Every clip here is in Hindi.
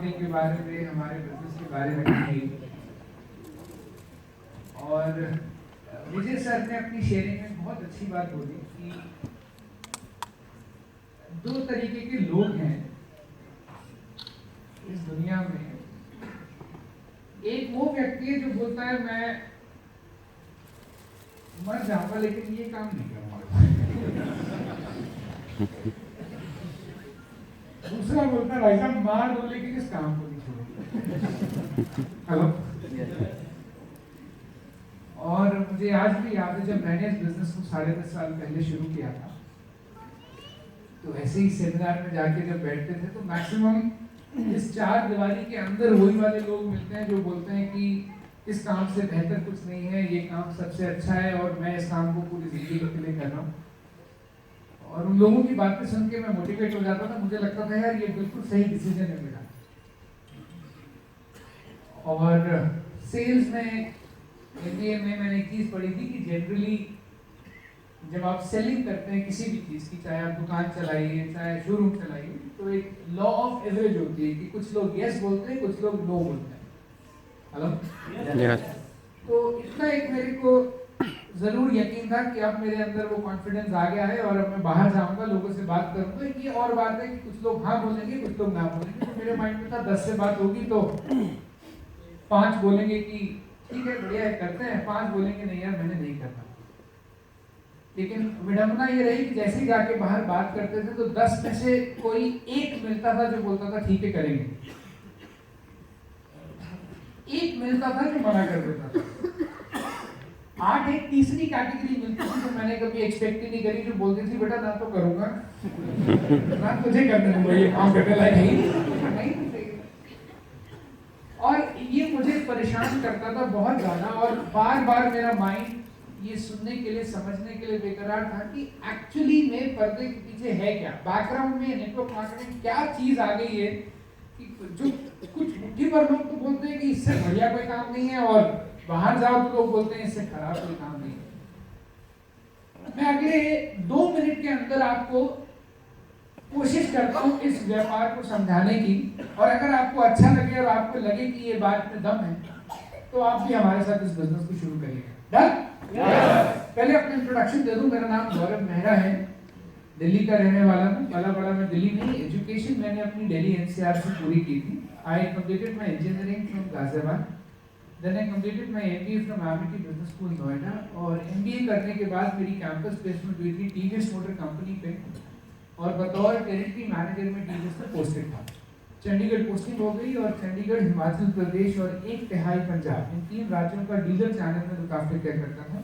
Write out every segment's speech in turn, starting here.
कंपनी के बारे में, हमारे बिजनेस के बारे में कही। और विजय सर ने अपनी शेयरिंग में बहुत अच्छी बात बोली कि दो तरीके के लोग हैं इस दुनिया में। एक वो व्यक्ति है जो बोलता है मैं मर जाऊंगा लेकिन ये काम नहीं करूंगा। दूसरा बोलता है भाई साहब मार दो लेकिन इस काम को नहीं छोड़ूंगा। हेलो। और मुझे आज भी याद है जब मैंने इस बिजनेस को 10.5 साल पहले शुरू किया था, तो ऐसे ही सेमिनार में जाके जब बैठते थे तो मैक्सिमम इस 4 दीवारी के अंदर वही वाले लोग मिलते हैं जो बोलते हैं कि इस काम से बेहतर कुछ नहीं है, ये काम सबसे अच्छा है और मैं इस काम को पूरी जिंदगी के लिए कर रहा हूँ। और उन लोगों की बातें सुन के मैं मोटिवेट हो जाता था। मुझे लगता था यार ये बिल्कुल सही डिसीजन है मेरा। और सेल्स में MBA में मैंने एक चीज पढ़ी थी कि जनरली जब आप सेलिंग करते हैं किसी भी चीज की, चाहे आप दुकान चलाइए चाहे शोरूम चलाइए, तो एक लॉ ऑफ एवरेज होती है कि कुछ लोग यस बोलते हैं, कुछ लोग नो बोलते हैं। Hello yes. तो इतना एक मेरे को जरूर यकीन था कि अब मेरे अंदर वो कॉन्फिडेंस आ गया है और अब मैं बाहर जाऊंगा, लोगों से बात करूंगा। ये और बात है कि कुछ लोग हाँ बोलेंगे, कुछ लोग ना बोलेंगे। तो मेरे माइंड में था 10 से बात होगी तो 5 बोलेंगे कि ठीक है बढ़िया है करते हैं, 5 बोलेंगे नहीं यार मैंने नहीं करना। लेकिन विडंबना ये रही कि जैसे ही जाके बाहर बात करते थे तो 10 में से कोई एक मिलता था जो बोलता था ठीक है करेंगे, एक मिलता था जो मना कर देता था। 8 एक तीसरी कैटेगरी मिलती थी जो मैंने कभी एक्सपेक्ट ही नहीं करी, जो बोलती थी बेटा ना तो करूंगा ना तुझे करने दूंगा, ये काम करने लायक नहीं। और ये मुझे परेशान करता था बहुत ज्यादा। और बार बार मेरा माइंड ये सुनने के लिए, समझने के लिए बेकरार था कि एक्चुअली में पर्दे के पीछे है क्या, बैकग्राउंड में नेटवर्क मार्केटिंग क्या चीज आ गई है कि जो कुछ मुट्ठी भर लोग तो बोलते हैं कि इससे बढ़िया कोई काम नहीं है और बाहर जाओ तो लोग बोलते हैं इससे खराब कोई काम नहीं है। मैं अगले 2 मिनट के अंदर आपको कोशिश करता हूँ इस व्यापार को समझाने की, और अगर आपको अच्छा लगे और आपको लगे कि ये बात में दम है तो आप भी हमारे साथ इस बिजनेस को शुरू करिएगा। डन? पहले अपना इंट्रोडक्शन दे दूं। मेरा नाम गौरव मेहरा है, दिल्ली का रहने वाला हूँ। पला बड़ा मैं दिल्ली में। एजुकेशन मैंने अपनी दिल्ली NCR से पूरी की थी। I completed my engineering from Ghaziabad, then I completed my MBA from Amity business school Noida. और MBA करने के बाद मेरी कैंपस प्लेसमेंट हुई थी TVS मोटर कंपनी पे, और बतौर टेरिटरी मैनेजर में TVS में पोस्टेड था। चंडीगढ़ पोस्टिंग हो गई और चंडीगढ़, हिमाचल प्रदेश और 1/3 पंजाब, इन 3 राज्यों का डीलर चैनल में मुकाबले तय करता था।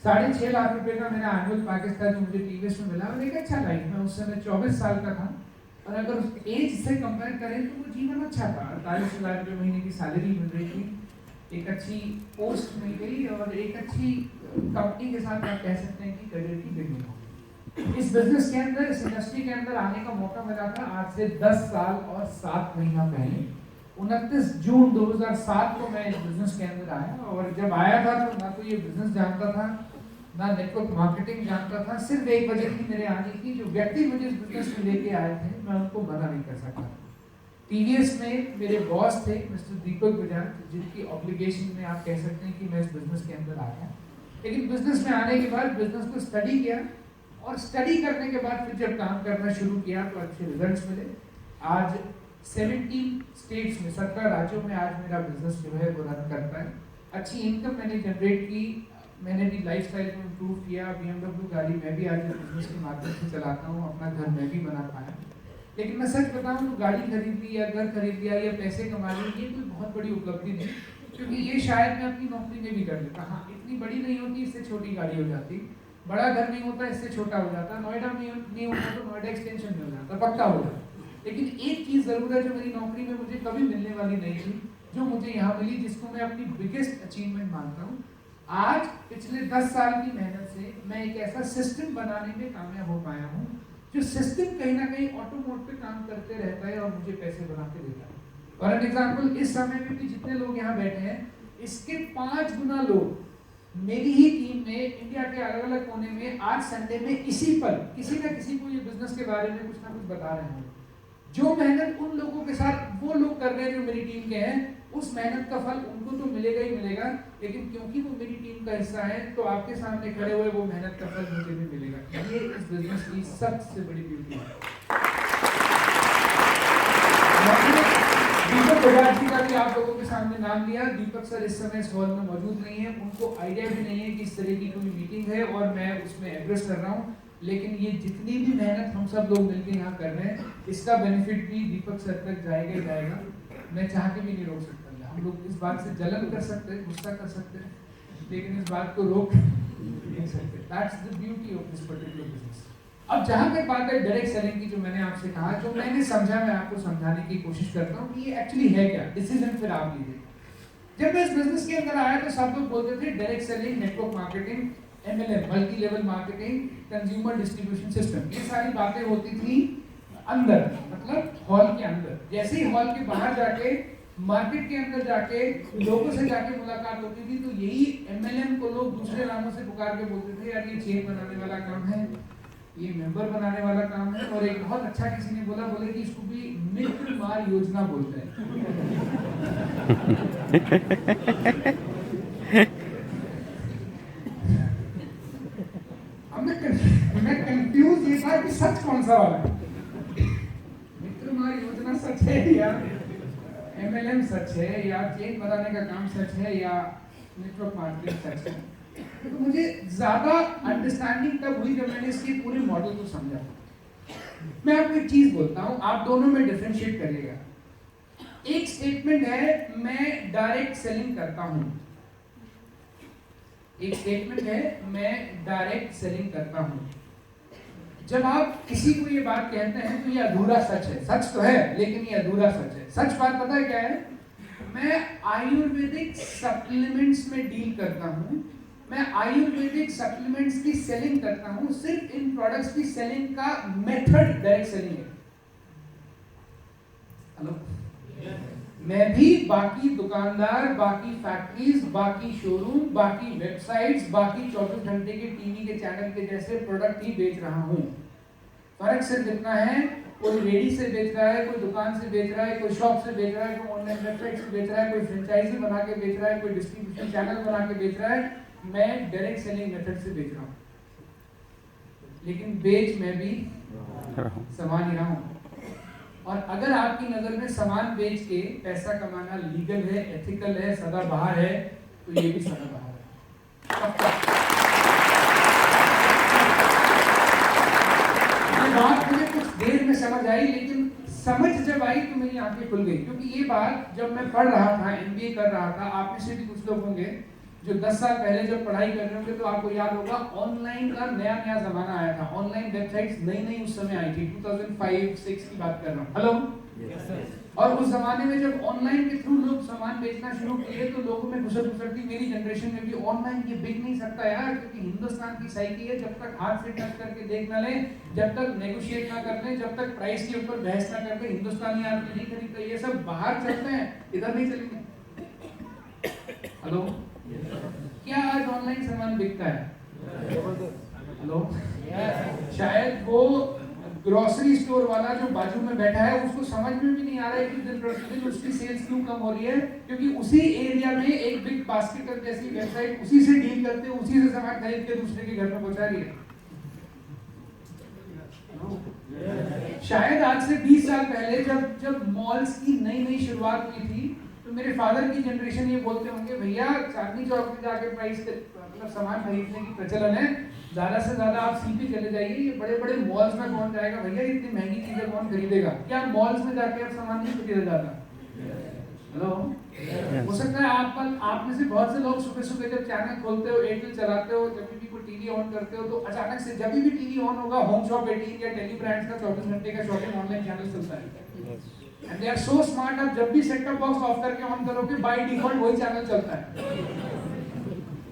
6.5 लाख रुपए का मेरा एनुअल पैकेज था जो मुझे TVS में मिला, और एक अच्छा लाइफ। मैं उस समय 24 साल का था, और अगर उस एज से कंपेयर करें तो वो जीवन अच्छा था। 48,000 रुपये महीने की सैलरी मिल रही थी, एक अच्छी पोस्ट मिल गई और एक अच्छी कंपनी के साथ आप कह सकते हैं कि करियर की बिगनिंग हो गई। इस बिजनेस के अंदर, इस इंडस्ट्री के अंदर आने का मौका मिला था आज से 10 साल और 7 महीना पहले। 29 जून 2007 को मैं इस बिजनेस के अंदर आया, और जब आया था तो ना तो ये बिजनेस जानता था, ना नेटवर्क मार्केटिंग जानता था। सिर्फ एक वजह थी मेरे आने की, जो व्यक्ति मुझे इस बिजनेस में लेके आए थे मैं उनको मना नहीं कर सकता। TVS में मेरे बॉस थे मिस्टर दीपक बजाज, जिनकी ऑब्लिगेशन में आप कह सकते हैं कि मैं इस बिजनेस के अंदर आया। लेकिन बिजनेस में आने के बाद बिजनेस को स्टडी किया, और स्टडी करने के बाद फिर जब काम करना शुरू किया तो अच्छे रिजल्ट्स मिले। आज 17 स्टेट्स में, 17 राज्यों में आज मेरा बिजनेस जो है वो रन करता है। अच्छी इनकम मैंने जनरेट की, मैंने भी लाइफस्टाइल को इम्प्रूव किया। BMW गाड़ी मैं भी आज बिजनेस के माध्यम से चलाता हूँ, अपना घर मैं भी बना पाया। लेकिन मैं सच बताऊँ तो गाड़ी खरीद ली या घर खरीद लिया या पैसे कमा लिए, ये कोई बहुत बड़ी उपलब्धि नहीं, क्योंकि ये शायद मैं अपनी नौकरी में भी कर लेता। हाँ, इतनी बड़ी नहीं होती, इससे छोटी गाड़ी हो जाती। बड़ा घर नहीं होता, इससे छोटा हो जाता। नोएडा में नहीं होता तो नोएडा एक्सटेंशन में हो जाता, पक्का हो जाता। लेकिन एक चीज़ ज़रूर है जो मेरी नौकरी में मुझे कभी मिलने वाली नहीं थी, जो मुझे यहाँ मिली, जिसको मैं अपनी बिगेस्ट अचीवमेंट मानता हूँ। आज पिछले 10 साल की मेहनत से मैं एक ऐसा सिस्टम बनाने में कामयाब हो पाया हूँ, जो सिस्टम कहीं ना कहीं ऑटो मोड पे काम करते रहता है और मुझे पैसे बना के देता है। फॉर एन एग्जाम्पल, इस समय में भी जितने लोग यहाँ बैठे हैं, इसके 5 गुना लोग मेरी ही टीम में इंडिया के अलग अलग कोने में आज संडे में इसी पर किसी ना किसी को ये बिजनेस के बारे में कुछ ना कुछ बता रहे हैं। जो मेहनत उन लोगों के साथ वो लोग कर रहे हैं जो मेरी टीम के हैं, उस मेहनत का फल उनको तो मिलेगा ही मिलेगा, लेकिन क्योंकि वो मेरी टीम का हिस्सा है तो आपके सामने खड़े हुए वो मेहनत का फल मुझे भी मिलेगा। ये इस बिजनेस की सबसे बड़ी ब्यूटी है। दीपक बजाज जी का भी आप लोगों के सामने नाम लिया। दीपक सर इस समय इस हॉल में मौजूद नहीं है, उनको आइडिया भी नहीं है कि इस तरह की कोई मीटिंग है और मैं उसमें एड्रेस कर रहा हूँ, लेकिन ये जितनी भी मेहनत हम सब लोग मिलकर यहाँ कर रहे हैं, इसका बेनिफिट भी दीपक सर तक जाएगा ही जाएगा। मैं चाह के भी नहीं रोक सकता। हम लोग इस बात से जलन कर सकते हैं, गुस्सा कर सकते हैं, लेकिन इस बात को रोक नहीं सकते। That's the beauty of this particular business. अब जहां तक बात है डायरेक्ट सेलिंग की, जो मैंने आपसे कहा, जो मैंने समझा, मैं आपको समझाने की कोशिश करता हूँ कि ये एक्चुअली है क्या। डिसीजन फिर आप लीजिए। जब मैं इस बिजनेस के अंदर आया तो सब लोग बोलते थे direct selling, network marketing, MLM, multi level marketing, consumer distribution system, ये सारी बातें होती थी अंदर, मतलब हॉल के अंदर। जैसे ही हॉल के बाहर जाके, मार्केट के अंदर जाके, लोगों से जाके मुलाकात होती थी, तो यही MLM को लोग दूसरे नामों से पुकार के बोलते थे, यार ये चेन बनाने वाला काम है, ये मेंबर बनाने वाला काम है। और एक बहुत अच्छा किसी ने बोले कि इसको भी मित्र मार योजना बोलते हैं। मैं कंफ्यूज ये था कि सच कौन सा वाला है। मित्र मार योजना सच है या MLM सच है, या चेन बनाने का काम सच है, या नेटवर्क मार्केटिंग सच है। तो मुझे ज्यादा अंडरस्टैंडिंग तब हुई जब मैंने इसके पूरे मॉडल को समझा। मैं आपको एक चीज बोलता हूं, आप दोनों में डिफरेंशिएट करिएगा। एक स्टेटमेंट है मैं डायरेक्ट सेलिंग करता हूं, एक स्टेटमेंट है मैं डायरेक्ट सेलिंग करता हूं। जब आप किसी को ये बात कहते हैं तो ये अधूरा सच है। सच तो है लेकिन ये अधूरा सच है। सच बात पता है क्या है? मैं आयुर्वेदिक सप्लीमेंट्स में डील करता हूं, मैं आयुर्वेदिक सप्लीमेंट्स की सेलिंग करता हूं। सिर्फ इन प्रोडक्ट्स की सेलिंग का मेथड डायरेक्ट सेलिंग है। हेलो, मैं भी बाकी दुकानदार, बाकी फैक्ट्रीज, बाकी शोरूम, बाकी वेबसाइट्स, बाकी 24 घंटे के टीवी के चैनल के जैसे प्रोडक्ट ही बेच रहा हूं। फर्क सिर्फ इतना है, कोई रेडी से बेच रहा है, कोई दुकान से बेच रहा है, कोई शॉप से बेच रहा है, कोई ऑनलाइन वेबसाइट से बेच रहा है, कोई फ्रेंचाइजी बना के बेच रहा है, कोई डिस्ट्रीब्यूशन चैनल बना के बेच रहा है। मैं डायरेक्ट सेलिंग मेथड से बेच रहा हूँ, लेकिन बेच मैं भी सामान ही रहा हूँ। और अगर आपकी नजर में सामान बेच के पैसा कमाना लीगल है, एथिकल है, सदाबहार है, तो ये भी सदाबहार है। ये बात मुझे कुछ देर में समझ आई, लेकिन समझ जब आई तो मेरी आंखें खुल गई। क्योंकि ये बात जब मैं पढ़ रहा था, MBA कर रहा था, आप में से भी कुछ लोग होंगे जो 10 साल पहले जब पढ़ाई कर रहे होंगे, तो आपको याद होगा ऑनलाइन का नया नया जमाना आया था। ऑनलाइन वेबसाइट्स नई नई उस समय आई थी, 2005-6 की बात कर रहा हूँ। हेलो, और उस जमाने में जब ऑनलाइन के थ्रू लोग सामान बेचना शुरू किए तो लोगों में घुसर घुसर थी। मेरी जनरेशन में भी ऑनलाइन ये बिक नहीं सकता यार, क्योंकि हिंदुस्तान की साइकी है, जब तक हाथ से टच करके देख ना लें, जब तक नेगोशिएट ना कर लें, जब तक प्राइस के ऊपर बहस ना करके हिंदुस्तानी आदमी नहीं खरीदता। ये सब बाहर चलते हैं, इधर नहीं चलेंगे। हेलो, क्या आज ऑनलाइन सामान बिकता है? हेलो, शायद वो ग्रोसरी स्टोर वाला जो बाजू में बैठा है उसको समझ में भी नहीं आ रहा है कि दिन प्रतिदिन उसकी सेल्स क्यों कम हो रही है, क्योंकि उसी एरिया में एक बिग बास्केट जैसी वेबसाइट उसी से डील करते हैं, उसी से सामान खरीद के दूसरे के घर में पहुंचा रही है। शायद आज से 20 साल पहले जब मॉल्स की नई शुरुआत हुई थी, तो मेरे फादर की जनरेशन ये बोलते होंगे, भैया चांदनी चौक में जाके प्राइस मतलब सामान खरीदने की प्रचलन है, ज्यादा से ज्यादा आप सीपी चले जाइए, ये बड़े बड़े मॉल्स में कौन जाएगा भैया, इतनी महंगी चीजें कौन खरीदेगा। क्या मॉल्स में जाके आप सामान नहीं खरीदा जाता? हेलो, हो सकता है आप में से बहुत से लोग सुबह सुबह जब चैनल खोलते हो, एयरटेल चलाते हो, जब भी कोई टीवी ऑन करते हो, तो अचानक से जब भी टीवी ऑन होगा, होम शॉप 18 या टेली ब्रांड्स का 24 घंटे का शॉपिंग ऑनलाइन चैनल चलता है। And they are so smart, आप जब भी सेट टॉप बॉक्स ऑफ करके ऑन करोगे, बाय डिफॉल्ट वही चैनल चलता है।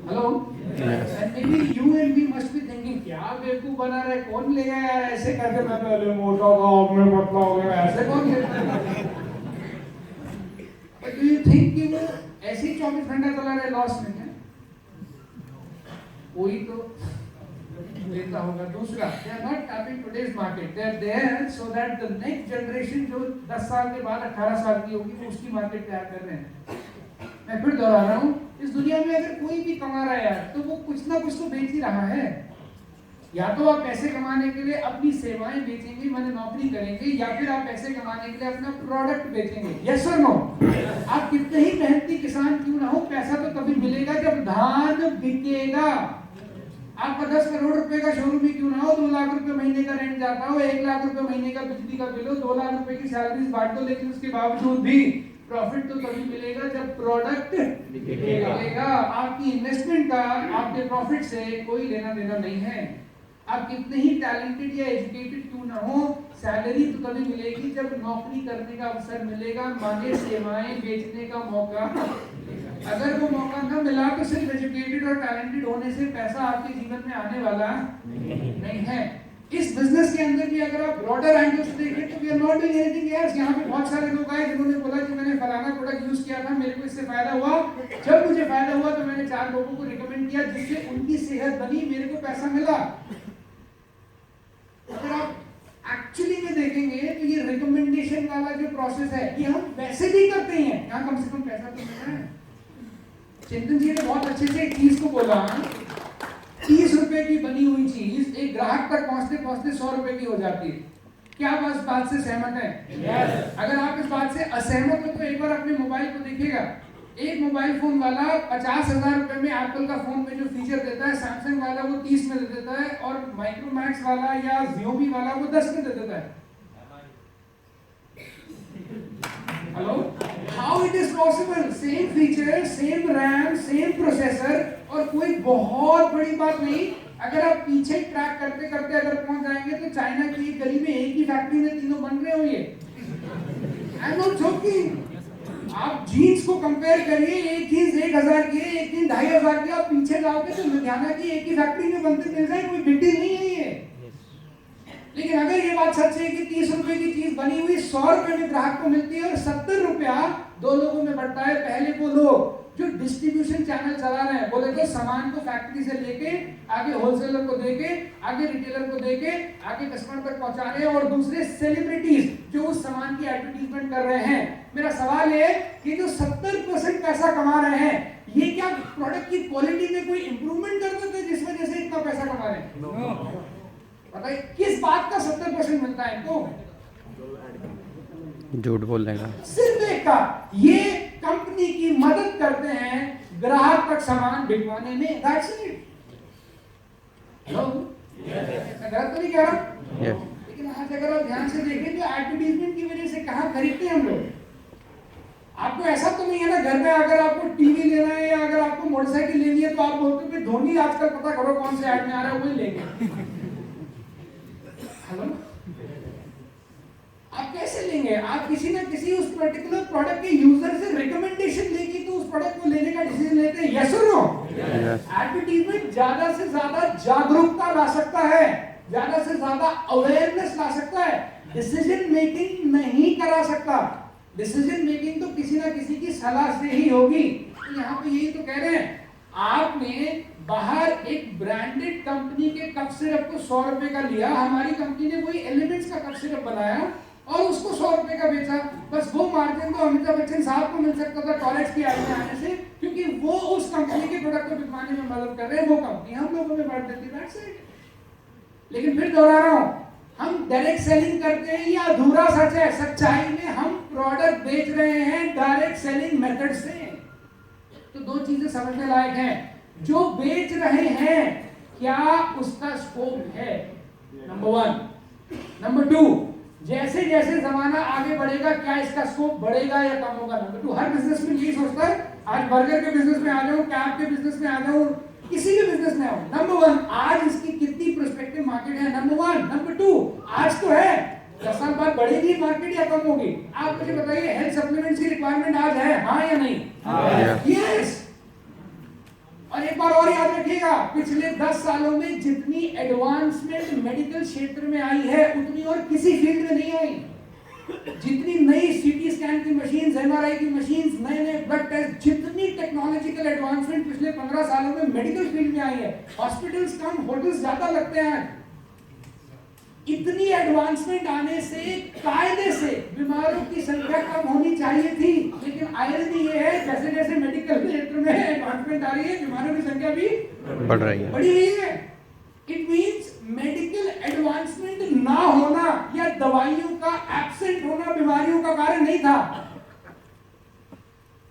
Hello, and maybe you and me must be thinking, क्या बेवकूफ बना रहे, कौन लेगा यार ऐसे करके, मैं पहले मोटा था अब मैं पतला हो गया, ऐसे कौन लेता है? But do you think कि वो ऐसे ही 24 घंटा चला रहे लॉस में है? कोई तो लेता होगा। दूसरा, they are not tapping today's market, they are there so that the next generation जो 10 साल के बाद 18 साल की होगी वो उसकी मार्केट तैयार कर रहे हैं। मैं फिर दोहरा रहा हूँ, इस दुनिया में अगर कोई भी कमा रहा है यार, तो वो कुछ ना कुछ तो बेच ही रहा है। या तो आप पैसे कमाने के लिए अपनी सेवाएं बेचेंगे, माने नौकरी करेंगे, या फिर आप पैसे कमाने के लिए अपना प्रोडक्ट बेचेंगे। यस और नो? आप कितने ही मेहनती किसान क्यों ना हो, पैसा तो तभी मिलेगा जब धान बिकेगा। आपका 10 करोड़ रुपए का शोरूम ही क्यों ना हो, 2 लाख रुपए महीने का रेंट जाता हो, 1 लाख रुपए महीने का बिजली का बिल हो, 2 लाख रुपए की सैलरी बांट दो, लेकिन उसके बावजूद भी प्रॉफिट तो तभी मिलेगा जब प्रोडक्ट बिकेगा। आपकी इन्वेस्टमेंट का आपके प्रॉफिट से कोई लेना देना नहीं है। आप कितने ही टैलेंटेड या एजुकेटेड क्यों ना हो, सैलरी तो तभी मिलेगी जब नौकरी करने का अवसर मिलेगा, माने सेवाएं बेचने का मौका। अगर वो मौका न मिला तो सिर्फ एजुकेटेड और टैलेंटेड होने से पैसा आपके जीवन में आने वाला नहीं है। इस बिजनेस के अंदर भी अगर आप ब्रॉडर एंगल से देखें तो we are not doing anything else. यहाँ पे बहुत सारे लोग आए जिन्होंने बोला कि मैंने फलाना प्रोडक्ट यूज किया था, मेरे को इससे फायदा हुआ। जब मुझे फायदा हुआ तो मैंने 4 लोगों को रिकमेंड किया, जिससे उनकी सेहत बनी, मेरे को पैसा मिला। अगर आप एक्चुअली में देखेंगे तो ये रिकमेंडेशन वाला जो प्रोसेस है ये हम वैसे भी करते हैं, यहाँ कम से कम पैसा तो मिल रहा है। चिंतन जी ने बहुत अच्छे से एक चीज को बोला, 30 रुपए की बनी हुई चीज एक ग्राहक तक पहुंचते पहुंचते 100 रुपए की हो जाती है। क्या आप इस बात से सहमत हैं? yes. अगर आप इस बात से असहमत हो तो एक बार अपने मोबाइल को देखिएगा। एक मोबाइल फोन वाला 50,000 रुपए में एप्पल का फोन में जो फीचर देता है, सैमसंग वाला वो 30 में दे देता है, और माइक्रोमैक्स वाला या Xiaomi वाला वो 10 में दे देता है। Hello, how it is possible? Same feature, same RAM, same processor, और कोई बहुत बड़ी बात नहीं। अगर आप पीछे ट्रैक करते करते अगर पहुंच जाएंगे तो चाइना की एक गली में एक ही फैक्ट्री में तीनों बन रहे होंगे। I am not joking. आप जीन्स को कंपेयर करिए, एक जीन्स 1,000 की है, एक जीन्स 2,500 की। आप पीछे जाओगे तो लुधियाना की एक ही फैक्ट्री में बनते मिल जाए, कोई बिल्डिंग नहीं है ये। लेकिन अगर ये बात सच है कि 30 रुपए की चीज बनी हुई 100 रुपए में ग्राहक को मिलती है और 70 रुपया 2 लोगों में बढ़ता है। पहले वो लोग जो डिस्ट्रीब्यूशन चैनल चला रहे हैं, बोले तो सामान को फैक्ट्री से लेके आगे होलसेलर को देके, आगे रिटेलर को देके, आगे कस्टमर तक पहुंचा रहे हैं, और दूसरे सेलिब्रिटीज जो उस सामान की एडवर्टीजमेंट कर रहे हैं। मेरा सवाल है कि जो 70% पैसा कमा रहे हैं, ये क्या प्रोडक्ट की क्वालिटी में कोई इंप्रूवमेंट कर देते हैं जिस वजह से इतना पैसा कमा रहे हैं? no. बताइए किस बात का 70% मिलता है इनको? झूठ बोलने का, सिर्फ एक का, ये कंपनी की मदद करते हैं ग्राहक तक सामान बिकवाने में। That's it. हेलो, मैं गलत तो नहीं कह रहा? लेकिन आज अगर आप ध्यान से देखें तो एडवर्टीजमेंट की वजह से कहाँ खरीदते हैं हम लोग। आपको ऐसा तो नहीं है ना, घर में अगर आपको टीवी लेना है या अगर आपको मोटरसाइकिल लेनी है तो आप बोलते हैं धोनी आजकल पता करो कौन से ऐड में आ रहा है, वही लेंगे। हेलो, आप कैसे लेंगे? आप किसी ना किसी उस पर्टिकुलर प्रोडक्ट के यूजर से रिकमेंडेशन लेके तो उस प्रोडक्ट को लेने का डिसीजन लेते हैं। यस और नो? एडवर्टीजमेंट ज्यादा से ज्यादा जागरूकता ला सकता है, ज्यादा से ज्यादा अवेयरनेस ला सकता है, डिसीजन मेकिंग नहीं करा सकता। डिसीजन मेकिंग तो किसी ना किसी की सलाह से ही होगी। तो यहाँ पे यही तो कह रहे हैं, आपने बाहर एक ब्रांडेड कंपनी के कप सिरप को 100 रुपए का लिया, हमारी कंपनी ने वही एलिमेंट्स का कप सिरप बनाया और उसको 100 रुपए का बेचा। बस वो मार्जिन तो अमिताभ बच्चन साहब को मिल सकता था टॉयलेट्स की आने आने से, क्योंकि वो उस कंपनी के प्रोडक्ट को बिकवाने में मदद कर रहे हैं, वो कंपनी हम लोगों में बांट देती है। लेकिन फिर दोहरा रहा हूं, हम डायरेक्ट सेलिंग करते हैं या अधूरा सच है? सच्चाई में हम प्रोडक्ट बेच रहे हैं डायरेक्ट सेलिंग मेथड से। तो 2 चीजें समझने लायक हैं। जो बेच रहे हैं क्या उसका स्कोप है? नंबर 1। नंबर 2, जैसे जैसे जमाना आगे बढ़ेगा क्या इसका स्कोप बढ़ेगा या कम होगा? नंबर 2, हर बिजनेस में यही सोचता है, आज बर्गर के बिजनेस में आ जाऊं, कैब के बिजनेस में आ जाऊं, किसी भी बिजनेस में आऊं। नंबर 1, आज इसकी कितनी प्रोस्पेक्टिव मार्केट है? नंबर 1। नंबर 2, आज तो है, 10 साल बाद बढ़ेगी मार्केट या कम होगी? आप मुझे बताइए, हेल्थ सप्लीमेंट्स की रिक्वायरमेंट आज है, हाँ या नहीं? यस। और एक बार और याद रखिएगा, पिछले 10 सालों में जितनी एडवांसमेंट मेडिकल क्षेत्र में आई है उतनी और किसी फील्ड में नहीं आई। जितनी नई सीटी स्कैन की मशीन्स, एमआरआई की मशीन्स, नए नए ब्लड टेस्ट, जितनी टेक्नोलॉजी टेक्नोलॉजिकल एडवांसमेंट पिछले 15 सालों में मेडिकल फील्ड में आई है, हॉस्पिटल्स कम, होटल्स ज्यादा लगते हैं। इतनी एडवांसमेंट आने से कायदे से बीमारों की संख्या कम होनी चाहिए थी, लेकिन आयरनी ये है जैसे जैसे मेडिकल क्षेत्र में एडवांसमेंट आ रही है बीमारों की संख्या भी बढ़ रही है। इट मींस मेडिकल एडवांसमेंट ना होना या दवाइयों का एब्सेंट होना बीमारियों का कारण नहीं था।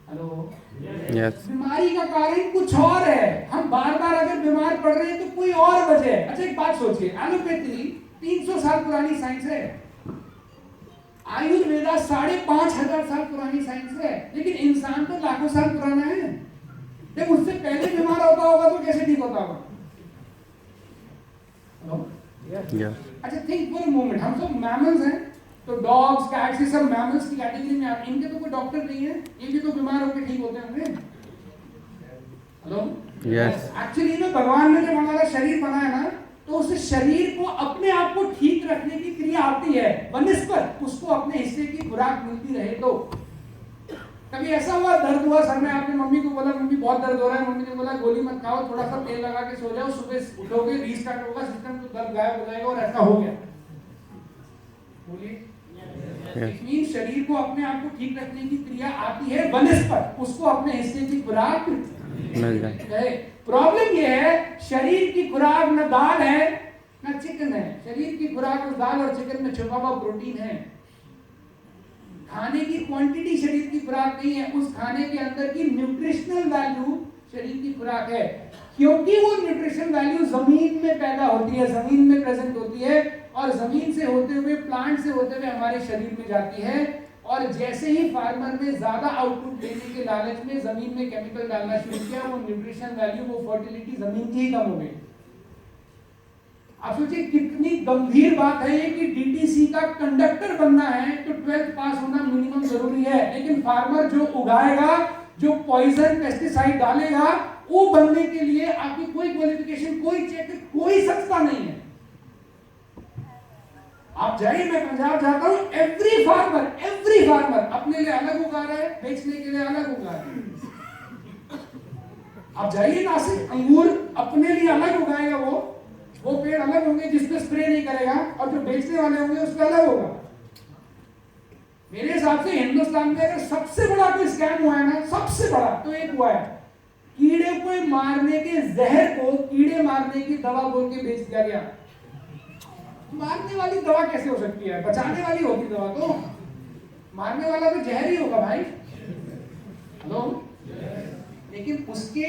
हेलो, यस, बीमारी का कारण कुछ और है। हम बार बार अगर बीमार पड़ रहे हैं तो कोई और वजह है। अच्छा एक बात सोचिए, एलोपैथी 300 साल पुरानी साइंस है, आयुर्वेदा 5,500 साल पुरानी साइंस है, लेकिन इंसान तो लाखों साल पुराना है। जब उससे पहले बीमार होता होगा तो कैसे ठीक होता होगा? अच्छा थिंक फॉर अ मोमेंट, हम सब मैमल्स हैं, तो डॉग्स, कैट्स, ये सब मैमल्स की कैटेगरी में आते हैं। इनके तो कोई डॉक्टर नहीं है, ये भी तो बीमार होकर ठीक होते होंगे। हेलो, यस, एक्चुअली ना भगवान ने जब हमारा शरीर बनाया ना, तो उस शरीर को अपने आप को ठीक रखने की क्रिया आती है बनस्पत उसको अपने हिस्से की खुराक मिलती रहे। तो कभी ऐसा हुआ, दर्द हुआ सर में, आपने मम्मी को बोला मम्मी बहुत दर्द हो रहा है, मम्मी ने बोला गोली मत खाओ, थोड़ा सा तेल लगा के सो जाओ, सुबह उठोगे रीस्टार्ट होगा सिस्टम, तो दर्द गायब हो जाएगा, और ऐसा हो गया? बोलिए। yes. शरीर को अपने आप को ठीक रखने की क्रिया आती है बनस्पत उसको अपने हिस्से की खुराक मिल जाए। प्रॉब्लम ये है, शरीर की खुराक न दाल है न चिकन है, शरीर की खुराक उस दाल और चिकन में छुपा हुआ प्रोटीन है। खाने की क्वांटिटी शरीर की खुराक नहीं है, उस खाने के अंदर की न्यूट्रिशनल वैल्यू शरीर की खुराक है, क्योंकि वो न्यूट्रिशन वैल्यू जमीन में पैदा होती है, जमीन में प्रेजेंट होती है, और जमीन से होते हुए, प्लांट से होते हुए हमारे शरीर में जाती है। और जैसे ही फार्मर ने ज्यादा आउटपुट लेने के लालच में जमीन में केमिकल डालना शुरू किया, वो न्यूट्रिशन वैल्यू, वो फर्टिलिटी जमीन की ही कम हो गई। आप सोचिए कितनी गंभीर बात है ये कि डीटीसी का कंडक्टर बनना है तो 12th पास होना मिनिमम जरूरी है, लेकिन फार्मर जो उगाएगा, जो पॉइजन पेस्टिसाइड डालेगा, वो बनने के लिए आपकी कोई क्वालिफिकेशन, कोई चेक, कोई सस्ता नहीं है। आप जाइए, मैं पंजाब जाता हूं, एवरी फार्मर अपने लिए अलग उगा रहा है, बेचने के लिए अलग उगा रहा है। आप जाइए नासिक, अंगूर अपने लिए अलग उगाएगा, वो पेड़ अलग होंगे जिसपे स्प्रे नहीं करेगा, और जो बेचने वाले होंगे उसपे अलग होगा। मेरे हिसाब से हिंदुस्तान में अगर सबसे बड़ा कोई स्कैम हुआ है ना, सबसे बड़ा तो एक हुआ है, कीड़े को मारने के जहर को कीड़े मारने की दवा बोल के बेच दिया गया। मारने वाली दवा कैसे हो सकती है? बचाने वाली होगी दवा, तो मारने वाला तो जहर ही होगा भाई। हेलो, लेकिन उसके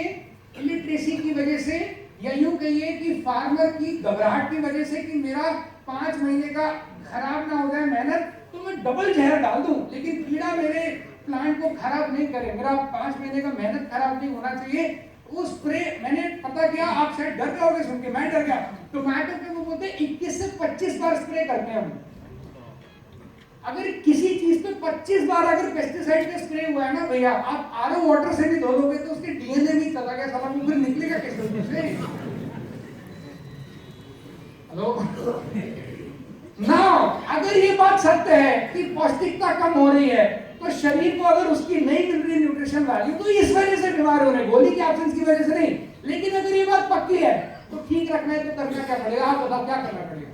इलिटरेसी की वजह से, या यूं कहिए कि फार्मर की घबराहट की वजह से कि मेरा 5 महीने का खराब ना हो जाए मेहनत, तो मैं डबल जहर डाल दूं, लेकिन कीड़ा मेरे प्लांट को खराब नहीं करे, मेरा 5 महीने का मेहनत खराब नहीं होना चाहिए। वो स्प्रे मैंने पता किया, आप शायद डर जाओगे सुन के, मैं डर गया। टोमेटो पे वो बोलते 21 से 25 बार स्प्रे करते हैं हम। अगर किसी चीज पे 25 बार अगर पेस्टिसाइड का स्प्रे हुआ है ना भैया, आप आरओ वाटर से भी धो दोगे तो उसके डीएनए भी चला गया, साला वो फिर निकलेगा कैसे उससे? हेलो, नाउ अगर ये बात सत्य है कि पौष्टिकता कम हो रही है, तो शरीर को अगर उसकी नहीं मिल रही न्यूट्रिशन वैल्यू, तो इस वजह से बीमार हो रहे हैं, गोली के एब्सेंस की वजह से नहीं। लेकिन अगर ये बात पक्की है तो ठीक रखना है तो करना क्या पड़ेगा? आप बताओ क्या करना पड़ेगा?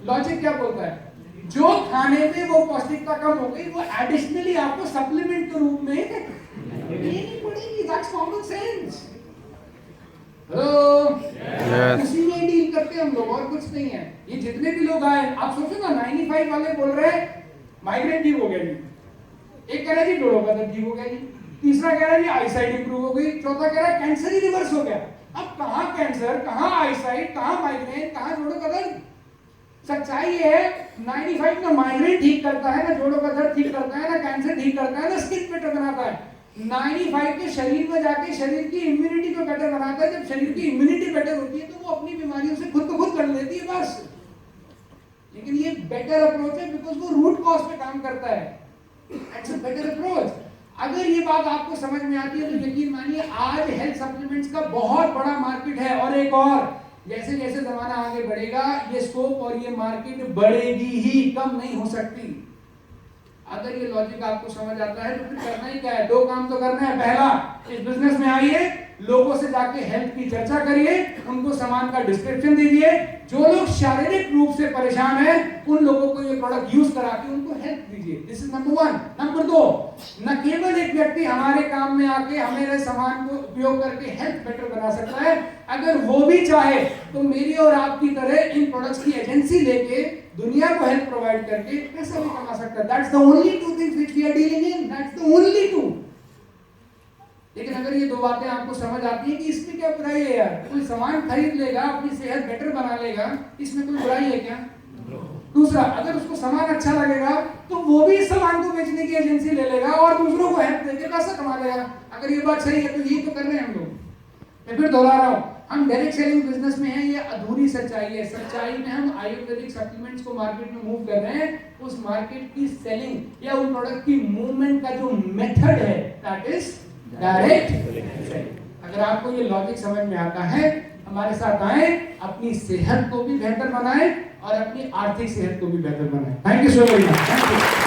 लॉजिक क्या बोलता है? जो खाने में वो पौष्टिकता कम हो गई, वो एडिशनली आपको सप्लीमेंट के रूप में देनी पड़ेगी। That's common sense. हेलो, उसी में डील करते हैं हम लोग, और कुछ नहीं है। ये जितने भी लोग आए, आप सोचो ना, 95 वाले बोल रहे हैं माइग्रेन ठीक हो गया जी, एक कह रहा है जी जोड़ों का दर्द ठीक हो गया जी, तीसरा कह रहा है जी आईसाइट इंप्रूव हो गई, चौथा कह रहा है कैंसर ही रिवर्स हो गया। अब कहां कैंसर, कहां आईसाइट, कहां माइग्रेन, कहां जोड़ों का दर्द? सच्चाई ये है 95 ना माइग्रेन ठीक करता है, ना जोड़ों का दर्द ठीक करता है, ना कैंसर ठीक करता है, ना स्किन बेटर बनाता है। 95 के शरीर में जाके शरीर की इम्यूनिटी को बेटर बनाता है। जब शरीर की इम्यूनिटी बेटर होती है तो वो अपनी बीमारियों से खुद को खुद लड़ लेती है बस। लेकिन ये बेटर अप्रोच है बिकॉज वो रूट कॉज पे काम करता है। It's a better approach. अगर ये बात आपको समझ में आती है तो यकीन मानिए आज हेल्थ सप्लीमेंट्स का बहुत बड़ा मार्केट है। और एक और, जैसे जैसे जमाना आगे बढ़ेगा ये स्कोप और ये मार्केट बढ़ेगी ही, कम नहीं हो सकती। अगर ये लॉजिक आपको समझ आता है तो फिर करना ही क्या है, दो काम तो करना है। पहला, इस बिजनेस में आइए, लोगों से जाके हेल्थ की चर्चा करिए, उनको सामान का डिस्क्रिप्शन दीजिए, जो लोग शारीरिक रूप से परेशान हैं उन लोगों को ये प्रोडक्ट यूज करा के उनको हेल्प दीजिए। This is number 1। नंबर 2, न केवल एक व्यक्ति हमारे काम में आके हमारे सामान को उपयोग करके हेल्थ बेटर बना सकता है, अगर वो भी चाहे तो मेरी और आपकी तरह इन प्रोडक्ट्स की एजेंसी लेके दुनिया को हेल्प प्रोवाइड करके पैसा भी कमा सकता है। That's the only two things which we are dealing in, that's the only two. लेकिन अगर ये दो बातें आपको समझ आती है कि इसमें क्या बुराई है यार, कोई सामान खरीद लेगा, अपनी सेहत बेटर बना लेगा, इसमें कोई बुराई है क्या? दूसरा, अगर उसको सामान अच्छा लगेगा तो वो भी इस सामान को बेचने की एजेंसी ले लेगा और दूसरों को हेल्प देके पैसा कमा लेगा। अगर ये बात सही है तो ये तो कर रहे हैं हम लोग। मैं फिर दोहरा रहा हूँ, हम डायरेक्ट सेलिंग बिजनेस में हैं, ये अधूरी सच्चाई है। सच्चाई में हम आयुर्वेदिक सप्लीमेंट्स को मार्केट में मूव कर रहे हैं, उस मार्केट की सेलिंग या उन प्रोडक्ट की मूवमेंट का जो मेथड है दैट इज डायरेक्ट सेलिंग। अगर आपको ये लॉजिक समझ में आता है, हमारे साथ आए, अपनी सेहत को भी बेहतर बनाएं और अपनी आर्थिक सेहत को भी बेहतर बनाएं। Thank you so very much. Thank you.